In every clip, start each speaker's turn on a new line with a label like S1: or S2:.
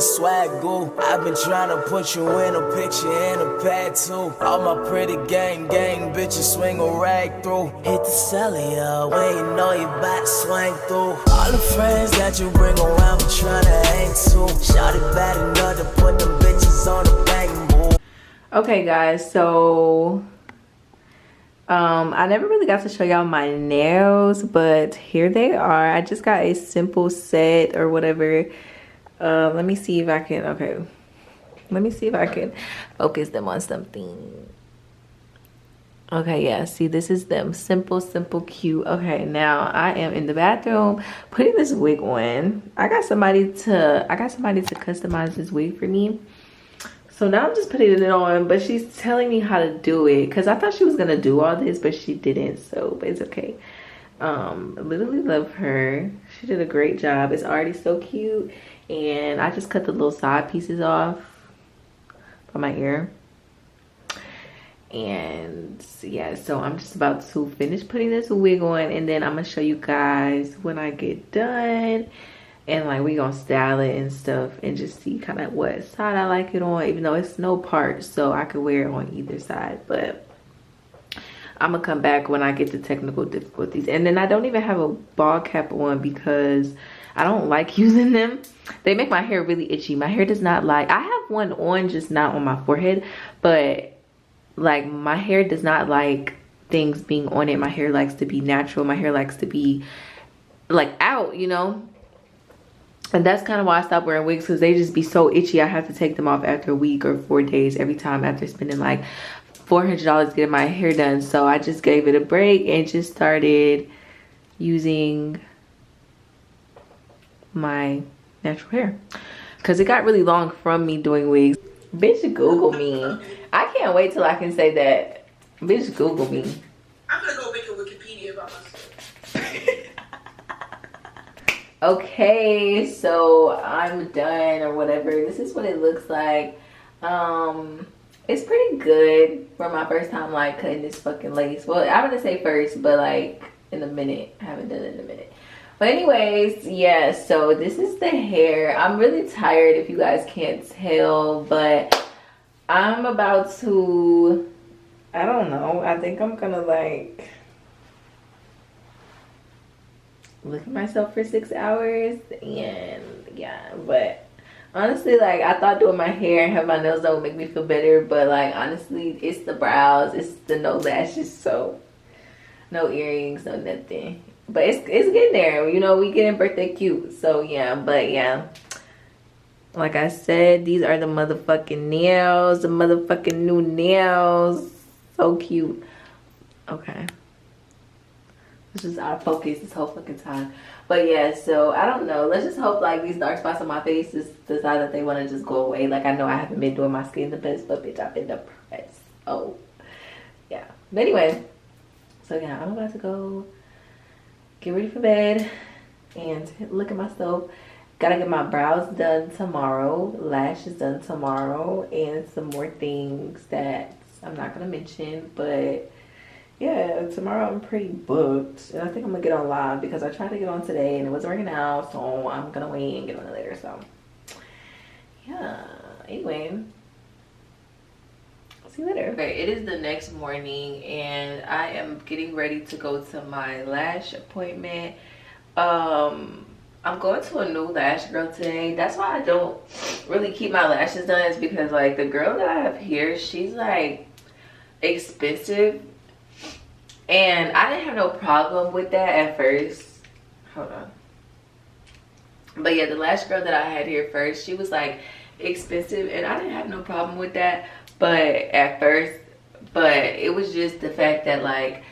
S1: the swag go. I've been trying to put you in a picture in a pad too. All my pretty gang bitches swing a rag through. Hit the celly up, waiting on you back swing through. All the friends that you bring around me trying to hang too. Shawty bad enough to put them bitches on the bang move.
S2: Okay guys, so I never really got to show y'all my nails, but here they are. I just got a simple set or whatever. Let me see if I can, okay. Let me see if I can focus them on something. Okay, yeah, see, this is them. Simple, cute. Okay, now I am in the bathroom putting this wig on. I got somebody to customize this wig for me. So now I'm just putting it on, but she's telling me how to do it because I thought she was gonna do all this, but she didn't. So, but it's okay. I literally love her. She did a great job. It's already so cute, and I just cut the little side pieces off from my ear. And yeah, so I'm just about to finish putting this wig on, and then I'm gonna show you guys when I get done. And like we gonna style it and stuff and just see kind of what side I like it on, even though it's no part, so I could wear it on either side. But I'm gonna come back when I get the technical difficulties. And then I don't even have a ball cap on because I don't like using them. They make my hair really itchy. My hair does not like, I have one on, just not on my forehead, but like my hair does not like things being on it. My hair likes to be natural. My hair likes to be like out, you know. And that's kind of why I stopped wearing wigs, because they just be so itchy. I have to take them off after a week or 4 days every time after spending like $400 getting my hair done. So I just gave it a break and just started using my natural hair because it got really long from me doing wigs. Bitch, Google me. I can't wait till I can say that. Bitch, Google me.
S3: I'm gonna go make a Wikipedia about myself.
S2: Okay, so I'm done or whatever. This is what it looks like. It's pretty good for my first time like cutting this fucking lace. Well, I'm gonna say first, but like in a minute. I haven't done it in a minute. But anyways, yeah, so this is the hair. I'm really tired if you guys can't tell, but I'm about to, I don't know, I think I'm gonna like look at myself for 6 hours. And yeah, but honestly, like I thought doing my hair and have my nails done would make me feel better, but like honestly, it's the brows, it's the no lashes, so no earrings, no nothing. But it's getting there, you know, we getting birthday cute. So yeah, but yeah, like I said, these are the motherfucking nails, the motherfucking new nails. So cute. Okay, it's just out of focus this whole fucking time. But yeah, so I don't know, let's just hope like these dark spots on my face just decide that they want to just go away. Like I know I haven't been doing my skin the best, but bitch, I've been depressed. Oh yeah, but anyway, so yeah, I'm about to go get ready for bed and look at myself. Gotta get my brows done tomorrow, lashes done tomorrow, and some more things that I'm not gonna mention. But yeah, tomorrow I'm pretty booked, and I think I'm gonna get on live because I tried to get on today and it wasn't working out, so I'm gonna wait and get on it later. So yeah, anyway, see you later. Okay, it is the next morning and I am getting ready to go to my lash appointment. I'm going to a new lash girl today. That's why I don't really keep my lashes done, is because like the girl that I have here, she's like expensive, and I didn't have no problem with that at first. Hold on. But yeah, the lash girl that I had here first, she was like expensive and I didn't have no problem with that, but at first, but it was just the fact that like,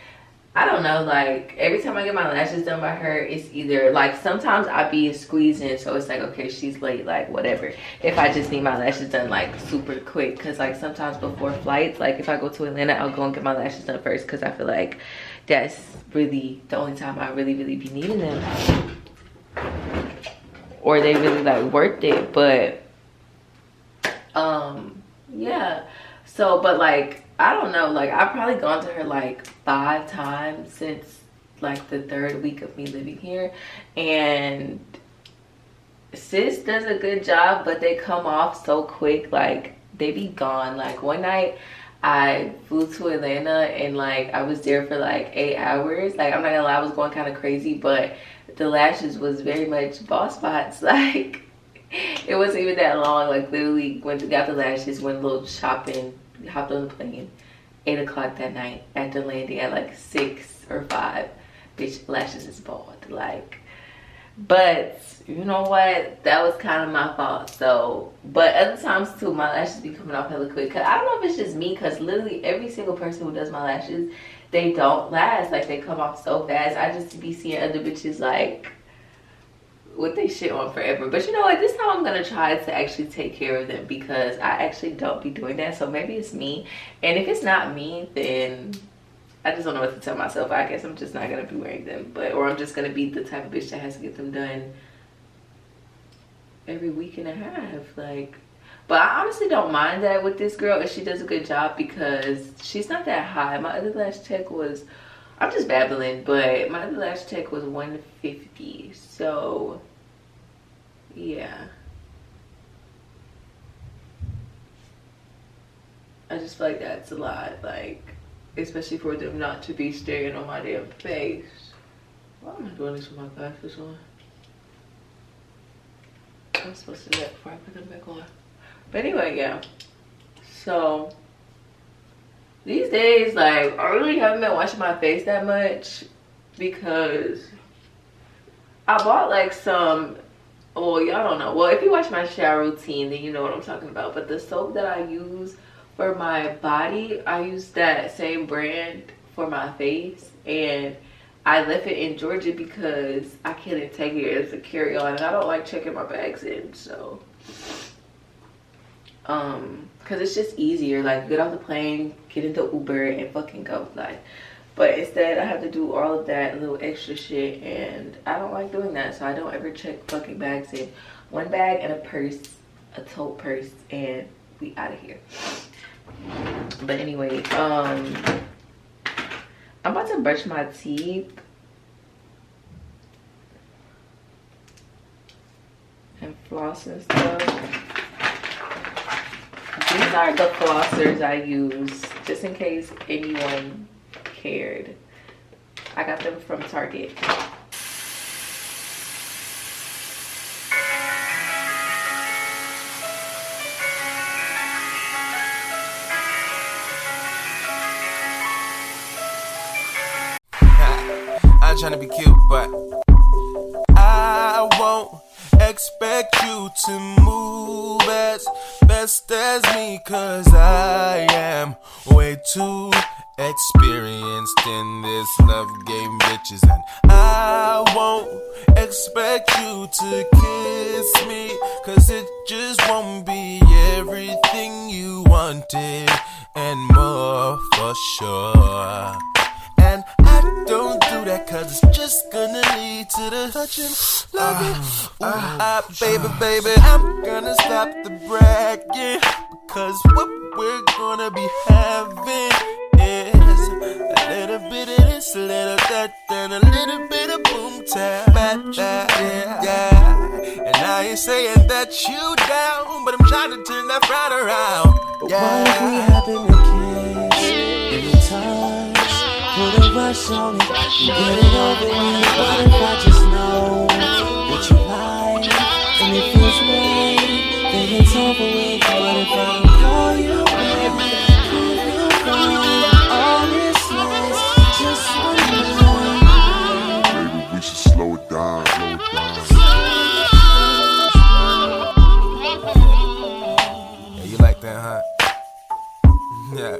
S2: I don't know, like every time I get my lashes done by her, it's either like sometimes I be squeezing, so it's like, okay, she's late, like whatever, if I just need my lashes done like super quick. Because like sometimes before flights, like if I go to Atlanta, I'll go and get my lashes done first, because I feel like that's really the only time I really be needing them, or they really like worth it. But yeah, so but like I don't know, like I've probably gone to her like 5 times since like the 3rd week of me living here, and sis does a good job, but they come off so quick. Like, they be gone. Like, one night I flew to Atlanta and like I was there for like 8 hours. Like, I'm not gonna lie, I was going kind of crazy, but the lashes was very much ball spots. Like, it wasn't even that long. Like, literally got the lashes, went a little shopping, hopped on the plane, 8 o'clock that night at the landing at like 6 or 5. Bitch, lashes is bald. Like, but you know what, that was kind of my fault. So, but other times too, my lashes be coming off hella quick. Cause I don't know if it's just me, cause literally every single person who does my lashes, they don't last. Like, they come off so fast. I just be seeing other bitches like with they shit on forever. But you know what, this time I'm gonna try to actually take care of them, because I actually don't be doing that. So maybe it's me, and if it's not me, then I just don't know what to tell myself. I guess I'm just not gonna be wearing them, or I'm just gonna be the type of bitch that has to get them done every week and a half. Like, but I honestly don't mind that with this girl if she does a good job, because she's not that high. My other lash tech was, I'm just babbling, but my other lash tech was 150. So yeah, I just feel like that's a lot. Like, especially for them not to be staring on my damn face. Why am I doing this with my glasses on? I'm supposed to do that before I put them back on. But anyway, yeah. So these days, like, I really haven't been washing my face that much, because I bought like some, well, y'all don't know. Well, if you watch my shower routine, then you know what I'm talking about. But the soap that I use for my body, I use that same brand for my face, and I left it in Georgia because I couldn't take it as a carry-on, and I don't like checking my bags in. So because it's just easier, like, get off the plane, get into Uber, and fucking go. Like, but instead I have to do all of that little extra shit, and I don't like doing that. So I don't ever check fucking bags in. One bag and a purse, a tote purse, and we out of here. But anyway, I'm about to brush my teeth and floss and stuff. These are the flossers I use, just in case anyone cared. I got them from Target.
S1: I'm trying to be cute, but I won't expect you to move as best as me, cause I am way too experienced in this love game, bitches. And I won't expect you to kiss me, cause it just won't be everything you wanted and more, for sure. And I don't do that cause it's just gonna lead to the touching, loving. Baby, I'm gonna stop the bragging, because what we're gonna be having is a little bit of this, a little that, and a little bit of boom tap. Yeah. And I ain't saying that you down, but I'm trying to turn that right around. Yeah.
S4: What if we happen to kiss in the touch? Put a rush on it, you get it over with. What if I just know that you like, and it feels right, then it's over with. What if I don't call you back, prove you wrong, all this last just one night?
S5: Maybe we should slow it down,
S1: Yeah, you like that, huh? Yeah.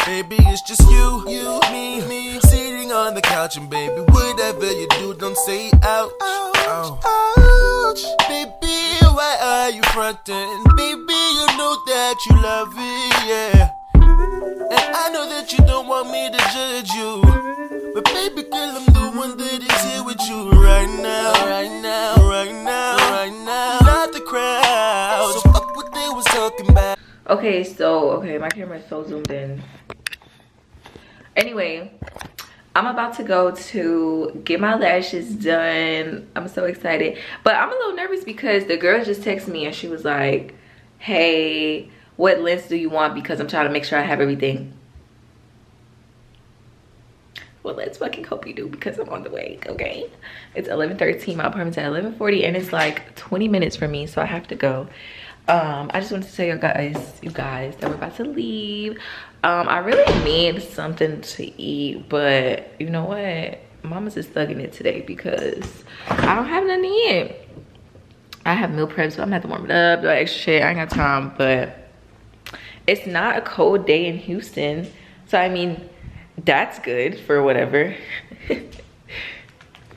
S1: Baby, it's just you, me, sitting on the couch, and baby, whatever you do, don't say ouch, ouch. Baby, why are you fronting? Baby, you know that you love it, yeah. And I know that you don't want me to judge you, but baby girl, I'm the one that is here with you right now. Not the crowd. So fuck what they was talking about.
S2: Okay, so my camera is so zoomed in. Anyway, I'm about to go to get my lashes done. I'm so excited, but I'm a little nervous because the girl just texted me and she was like, hey, what lens do you want, because I'm trying to make sure I have everything. Well, let's fucking hope you do, because I'm on the way. Okay, it's 11:13. My appointment's at 11:40 and it's like 20 minutes for me, so I have to go. I just wanted to tell you guys that we're about to leave. I really need something to eat, but you know what, mama's just thugging it today because I don't have nothing to eat. I have meal prep, so I'm gonna have to warm it up, do extra shit. I ain't got time, but it's not a cold day in Houston, so I mean, that's good for whatever.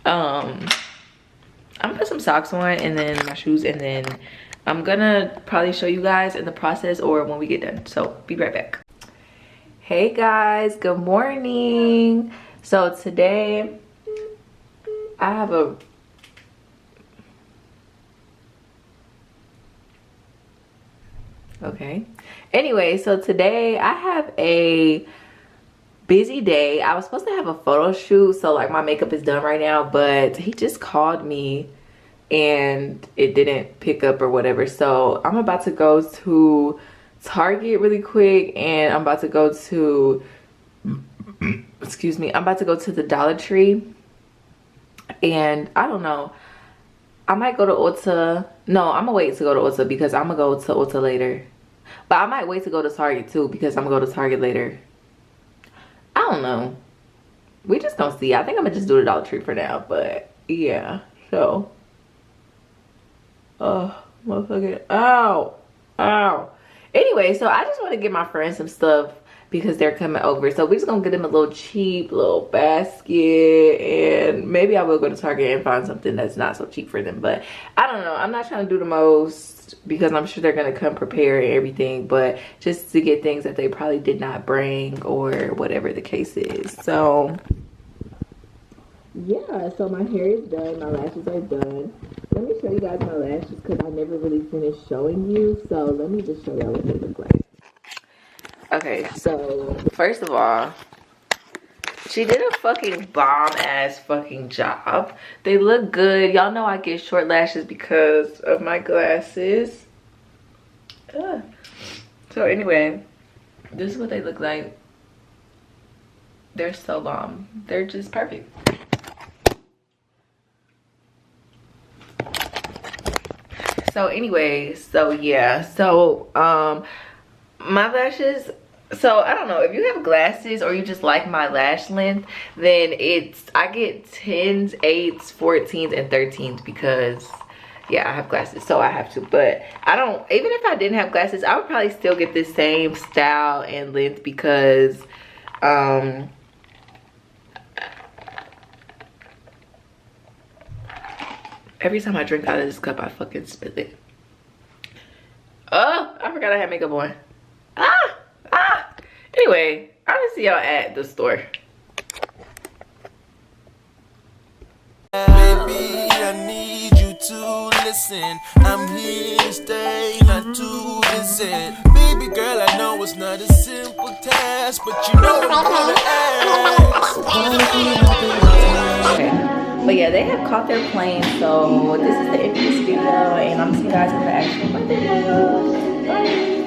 S2: I'm gonna put some socks on and then my shoes, and then I'm gonna probably show you guys in the process or when we get done. So be right back. Hey guys, good morning. So today I have a anyway, so today I have a busy day. I was supposed to have a photo shoot, so like my makeup is done right now, but he just called me and it didn't pick up or whatever. So I'm about to go to Target really quick, and I'm about to go to excuse me, I'm about to go to the Dollar Tree, and I don't know, I might go to Ulta. No, I'm gonna wait to go to Ulta because I'm gonna go to Ulta later, but I might wait to go to Target too because I'm gonna go to Target later. I don't know, we just gonna see. I think I'm gonna just do the Dollar Tree for now, but yeah. So oh motherfucker, ow. Anyway, so I just want to get my friends some stuff because they're coming over, so we're just gonna get them a little cheap little basket, and maybe I will go to Target and find something that's not so cheap for them. But I don't know, I'm not trying to do the most because I'm sure they're gonna come prepared and everything, but just to get things that they probably did not bring or whatever the case is. So yeah, so my hair is done, my lashes are done. Let me show you guys my lashes because I never really finished showing you, so let me just show y'all what they look like. Okay, so first of all, she did a fucking bomb ass fucking job. They look good. Y'all know I get short lashes because of my glasses. So anyway, this is what they look like. They're so bomb. They're just perfect. So anyway, so yeah, so my lashes, so I don't know, if you have glasses or you just like my lash length, then I get 10s, 8s, 14s, and 13s because yeah, I have glasses, so I have to. But I don't, even if I didn't have glasses, I would probably still get the same style and length because every time I drink out of this cup, I fucking spill it. Oh, I forgot I had makeup on. Anyway, I'll see y'all at the store.
S4: Baby, I need you to listen. I'm here to stay, not to visit. Baby girl, I know it's not a simple task, but you know I'm gonna ask.
S2: Okay, but yeah, they have caught their plane, so this is the end of this video, and I'm seeing you guys in the actual Monday vlog. Bye.